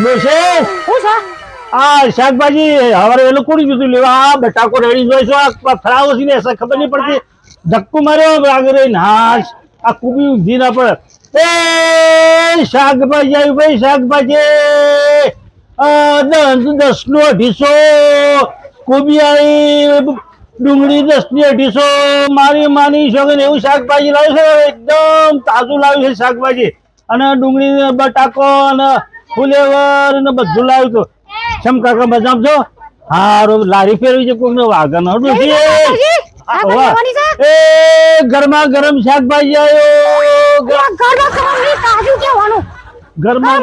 બેસે હું છે આ શાકભાજી હવારે એનું કોની જુતું લેવા આ બટાકો રેડી જોઈશો આ ફરાવો છે ને એસા ખબર નહીં પડતી ધક્કો માર્યો આગળ નાશ આ કુબી ઊંધી ના પડે એ શાકભાજી આવ્યું ભાઈ શાકભાજી 10 નો 250 કોબી આવી ડુંગળી 10 ની 250 મારી માની છોકરીને એવું શાકભાજી લાવ્યું છે એકદમ તાજું લાવ્યું છે શાકભાજી અને ડુંગળી બટાકો અને ફુલેવર ને બધું લાવ્યું હતું શમ કાકા મજામ છો હારું લારી ફેરવી છે કોઈને વાગન એ ગરમા ગરમ શાકભાજી આવ્યો ગરમા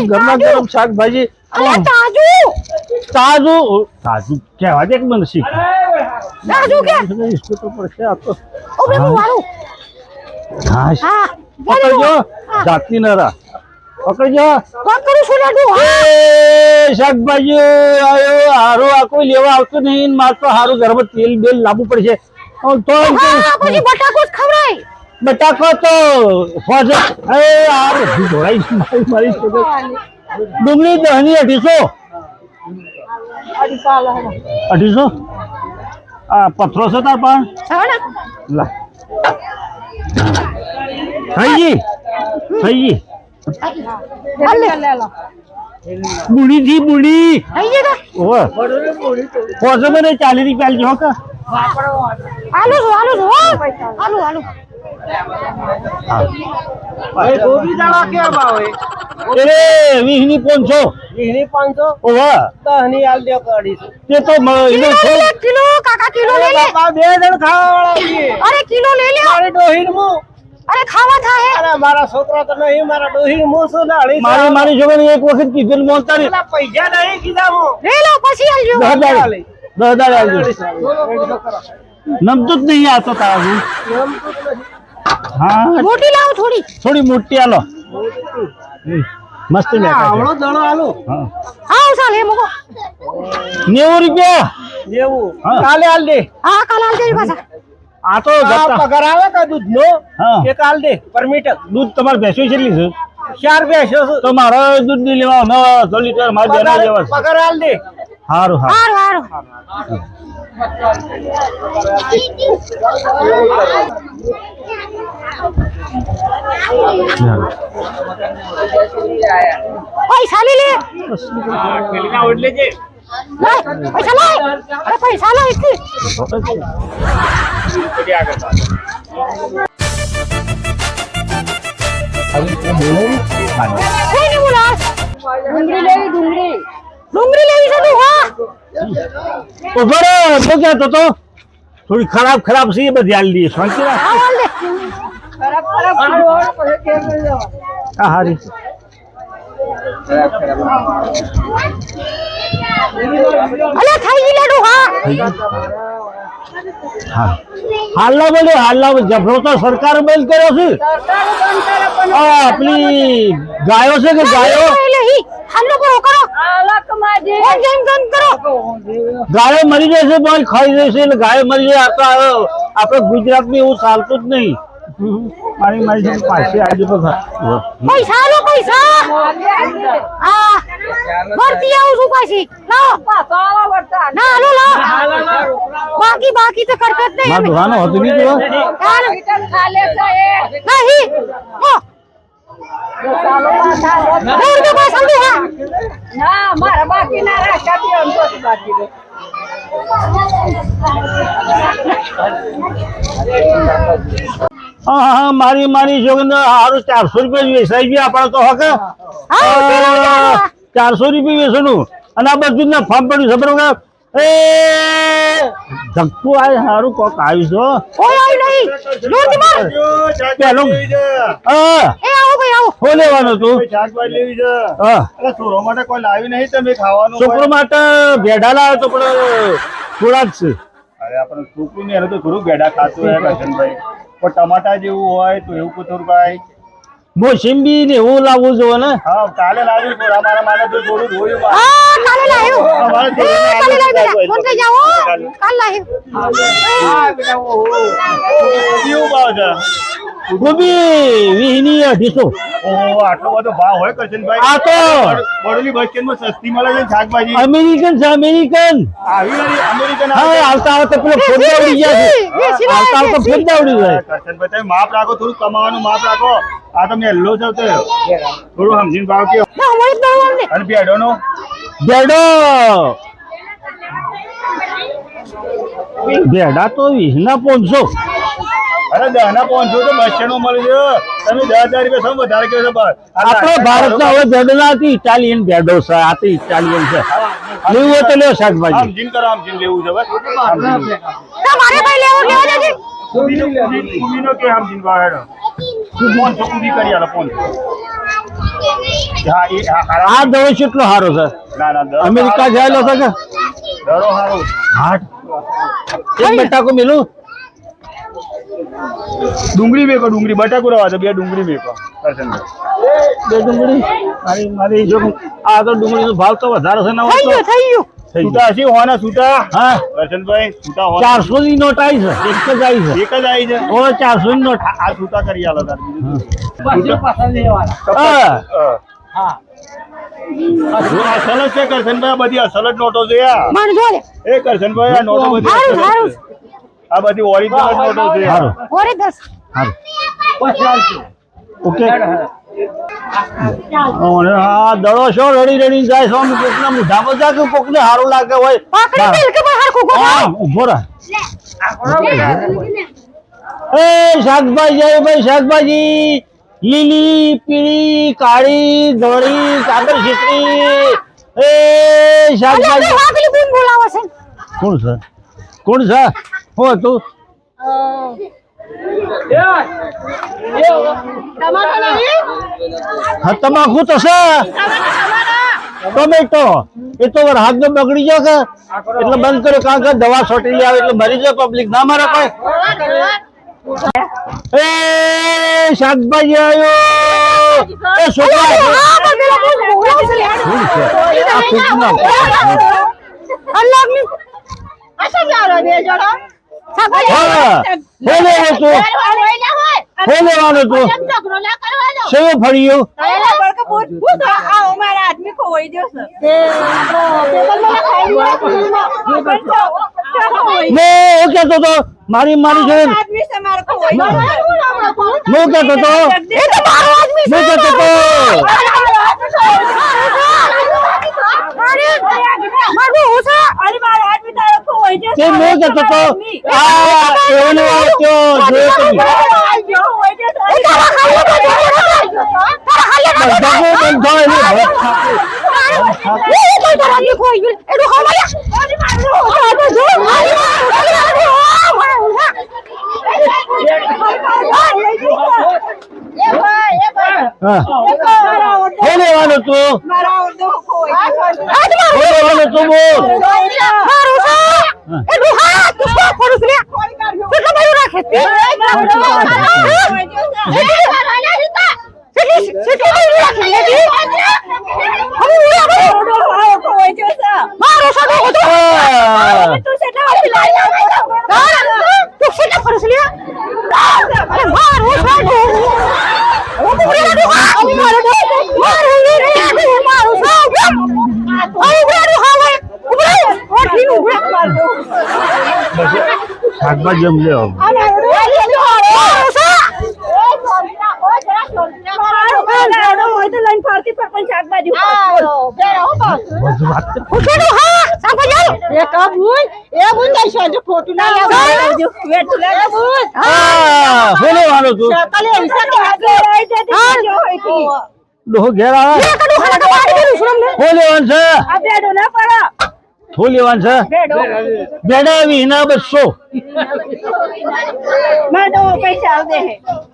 ગરમ શાકભાજી તાજું તાજું કેવા દે મને શીખ પકડજો જાતી નરા પકડજો શાકભાજી આવ્યો હારો આ કોઈ લેવા આવતું નહીં મારે તો હારું ઘરમાં તેલ બેલ લાવવું પડશે બટાકો તો મારી ડુંગળી 10 ની 250 આ પથરો છે તાર પણ થઈ ગઈ બુડી થી બુડી પોસો મને 40 રૂપિયા જો કે આલુ गोभी दावा क्या भाव है? अरे 20 ની 500 20 ની 500 ઓવા તહની આલ દે કાઢી તે તો કિલો કાકા કિલો લે લે બાપા બે જણ ખાવા વાળા છીએ અરે કિલો લે લે મારે ડોહીન મુ અરે ખાવા થાય અરે મારા છોકરા તો નહીં મારા ડોહીન મુ શું લાડી મારી છોકરી એક વખત કીધું મોનતા ને પૈસા નહીં કીધા મુ લે લો પછી આલજો 10,000 આલજો નમતું જ નહીં આતો તારું હા મોટી લાવો થોડી મોટી આલો મસ્ત મે આવળો દણો આલો હા ચાલે મગો 90 રૂપિયા લેવું કાલે આલ દે હા કાલે આલ દે પાછા આ તો પગાર આવે કે દૂધ નો હા એક આલ દે પરમિટ દૂધ તમારે ભેંસો કેટલી છે 4 ભેંસો તો મારો દૂધ ની લેવા 9 લીટર મારે દેના જેવા પગાર આલ દે હારું પૈસા લે ખેલીના ઓડ લેજે પૈસા લે અરે પૈસા લે પછી આગળ કોઈ નહીં બોલા ડુંગળી લેવી છે તું હા ઉભો તો ક્યાં તો થોડી ખરાબ છે એ બધી હાલ દઈએ શાંતિ રાખ હા આલ દે હા હારી અલે થઈ ગઈ લેડું હા હાલના જબરો તો સરકાર બંધ કર્યો છે આપણી ગાયો છે કે ગાયો હાલો કરો ગાયો મરી જશે પણ ખાઈ જશે એટલે ગાયો મરી જાય આપણે ગુજરાતમાં એવું ચાલતું જ નહીં મારી છે પાછી આવી જતો પૈસા લો પૈસા હા ભરતી આવું છું પાછી લાવો ના લો બાકી તો કરતો જ નહીં દુકાનો હતું નહીં જોવા નહીં મારા બાકી ના બાકી હા મારી છોકરીને સારું 400 રૂપિયા વેચાઈ ગયા આપણે તો હકે 400 રૂપિયા વેચવાનું અને આ બધું ના ફાર્મ પડ્યું ખબર એ ધક્કું આ સારું કોક આવ્યું પેલું શું લેવાનું તું છોકરો માટે ભેડા લાવ્યો તો પણ થોડા જ છે અરે આપણે છોકરું ને તો થોડું ભેડા ખાતું હોય કરશનભાઈ પણ ટમાટા જેવું હોય તો એવું કુતુરભાઈ મોસંબી ને એવું લાવવું જોઈએ ને હા કાલે લાવ્યું થોડા અમારા માટે તો થોડું જોયું કાલે લાવ્યું ફોન કરી જાઓ કાલ લાવ્યું કેવું ભાવ છે કોબી વીહની 250. ઓહો આટલો બધો ભાવ હોય કરશનભાઈ? આ તો બરોલી બસ સ્ટેન્ડમાં સસ્તી મળે છે શાકભાજી. અમેરિકન છે અમેરિકન. આવી વાળી અમેરિકન હા આવે છે. આવતા આવતા પેલો ફોડતા ઉડી ગયા છે. આવતા આવતા ફોડતા ઉડી જાય. કરશનભાઈ તમે માપ રાખો, થોડું કમાવાનું માપ રાખો. આ તો મેલ્લો છે તે. થોડું સમજીને ભાવ કયો. ના હોય તો અમને અને ભેડોનો બેડો બેડા તો 20 ના 500. અરે 10 ના 500 તો બસ સ્ટેન્ડમાં મળે છે. તમે 10,000 રૂપિયા સમ વધારે કહો છો બસ. આપણો ભારતના હવે બેડો ના હતી ઇટાલિયન બેડો છે. આ તો ઇટાલિયન છે. લેવું હોય તો લ્યો શાકભાજી. સમજીને કરો, સમજીને લેવું છે બસ. સમજીને. તમારે ભાઈ લેવા દેજે કુબીનો કે સમજીને ભાવ હેડો. 500 કુબી કરી આલો 500. હા એ હા આ દવો કેટલો સારો છે. ના ના દસ અમેરિકા જાયેલો છે કે દરો હારો. હાટ એક બટાકો મિલું. ડુંગળી મેકો, ડુંગળી બટાકુ રવા દો, 2 ડુંગળી મેકો કરશનભાઈ. 2 ડુંગળી મારી જો આ તો ડુંગળીનો ભાવ તો વધારે છે ને થઈ ગયું થઈ ગયું થઈ છૂટા હશે હોના છૂટા હા કરશનભાઈ છૂટા હોના 400 ની નોટ આવી છે. એક જ આવી છે. એક જ આવી છે. ઓ 400 ની નોટ. આ છૂટા કરી આલો તાર બીજું હા અસલ જ છે કરશનભાઈ. આ બધી અસલ જ નોટો છે આ. મને જો દે એ કરશનભાઈ આ નોટો બધી હારું, અસલ જ હારું. છે. આ બધી ઓરિજિનલ નોટો છે. સારું ઓરે 10 સારું ચાલશે. ઓકે. અને આ દડો શો રડી રડી જાય છે. આમ કોકના મોઢામાં જા કે કોકને સારું લાગે હોય. પાકડી મિલ કે બહાર કુકો હા ઊભો રહે. એ શાકભાજી આવી ભાઈ શાકભાજી. લીલી પીળી કાળી ધોળી કાદર છીતરી. એ શાકભાજી વાગલી બૂમ બોલાવે છે કોણ છે કોણ છે હો તું હા તમાકુ તો છે ટોમેટો એ તો હાથ નો બગડી ગયો કે એટલે બંધ કર્યો કારણ કે દવા છોટેલી આવે એટલે મરી જાય પબ્લિક ના મારે કોઈ. એ શાકભાજી આવ્યો. એ છોકરા હા બગલા બૂમ બોલાવે છે શું છે આ કૂકના અલ્લાહ ની અસલ યાર બે જણા હા હો લેવાનું તું હો લેવાનું તું સેવો ફળ્યું મેં કહેતો તો મારી મારી જોડે હું કહેતો તો મેં કહેતો તો તે મેં કહેતો તો આ એવને વાળો જોયો તો હો લેવાનું તું હો લેવાનું તું બોલ. શાકભાજી જમ લ્યો. હા હો લેવાનું તું ડોહો ઘેર આવે હો લેવાનું છે હો લેવાનું છે બેડા 20 ના 200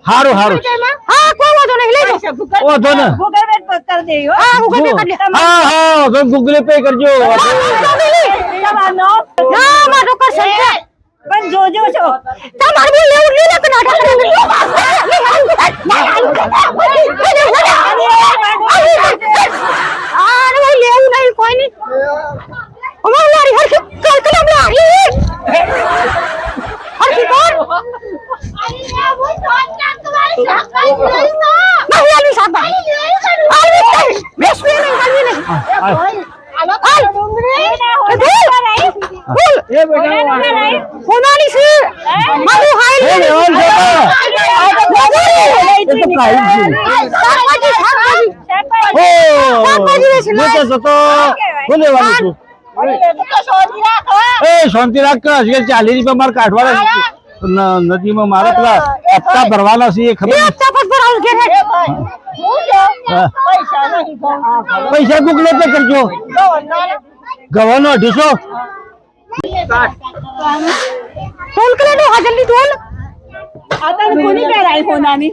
હારું હારું હા કોઈ વાંધો નહીં લઈ લો વાંધો ને હા ગૂગલ પે કરી લે હા હા તો ગૂગલ પે કરજો. ના મારો કર છે પણ જોજો છો તમારે બોલ લેવું લે કે નાટક અરે ભાઈ લેવું નહીં કોઈ નહીં અમાર લારી હરખી કલ કલમ લારી હરખી કોણ હોનાની છે મારું હાઈ એ લેવાનું છે એ તો કાઈ જ છે તો શું લેવાનું છું એ શાંતિ રાખ કે 40 રૂપિયા મારે કાઢવાના નદીમાં મારે પેલા હપ્તા ભરવાના છે એ ખબર પૈસા ગૂગલ પે કરજો ગવાનો 250 ટોલ કરે નો હાજલી ટોલ आता कोणी कराय होनानी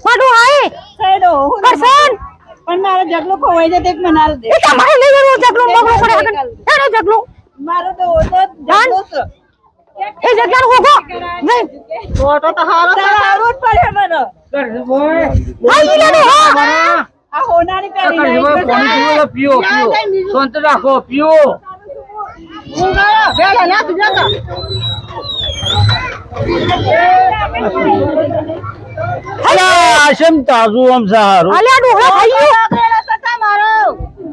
મારું હાય सेडो કરસન पण मारा जगलो खोवाय जते एक म्हणाल दे એ તમારે લઈ જવો જગલો મગલો કરે હેડો જગલો मारो तो होतो जगलोच એ જગ્યાનો હોગો નહીં फोटो तो हारो પડે મને હાઈ લેડો હા આ હોનાની કરી પાણી પીવો પીવો શાંત રાખો પીવો બેલા ના તુજા અલા આશમ તાજુ આમ સારું અલ્યા ડોહા ભાઈઓ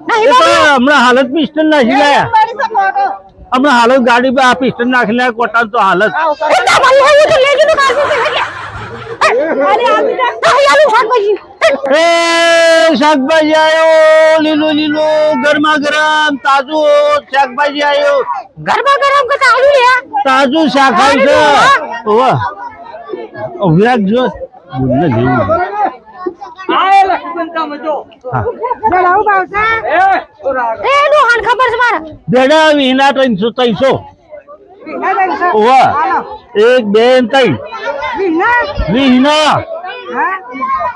નહીં એ તો હમણાં હાલત પિસ્ટન નાખી લાયા હમણાં હાલત ગાડી પર આ પિસ્ટન નાખી લાયા કોટા તો હાલત એટલા ભાઈ હોય તો લેજો તો કાઢી દે અરે આલુ શાકભાજી એ શાકભાજી આયો લીલો લીલો ગરમા ગરમ તાજુ શાકભાજી આયો ગરબા ગરમ કે આલુ લે તાજુ શાક આવી છે વાહ વિરાટ જો બોલને જેવું આય લખમંતા મજો બોલાવ બાવસા એ ડોહાન ખબર છે મારા બેડા વિના 300 વાહ 1 2 3 વિના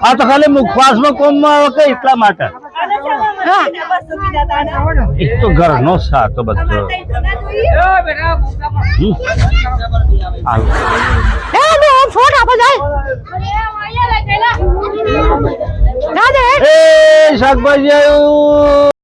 આ તો ખાલી મુખવાસમાં કોમમાં આવે કે એટલા માટે એક તો ઘરનો સાતો બધો હાલ એ નો ફોટ આપો જાય ના દે એ શાકભાજી આવ્યું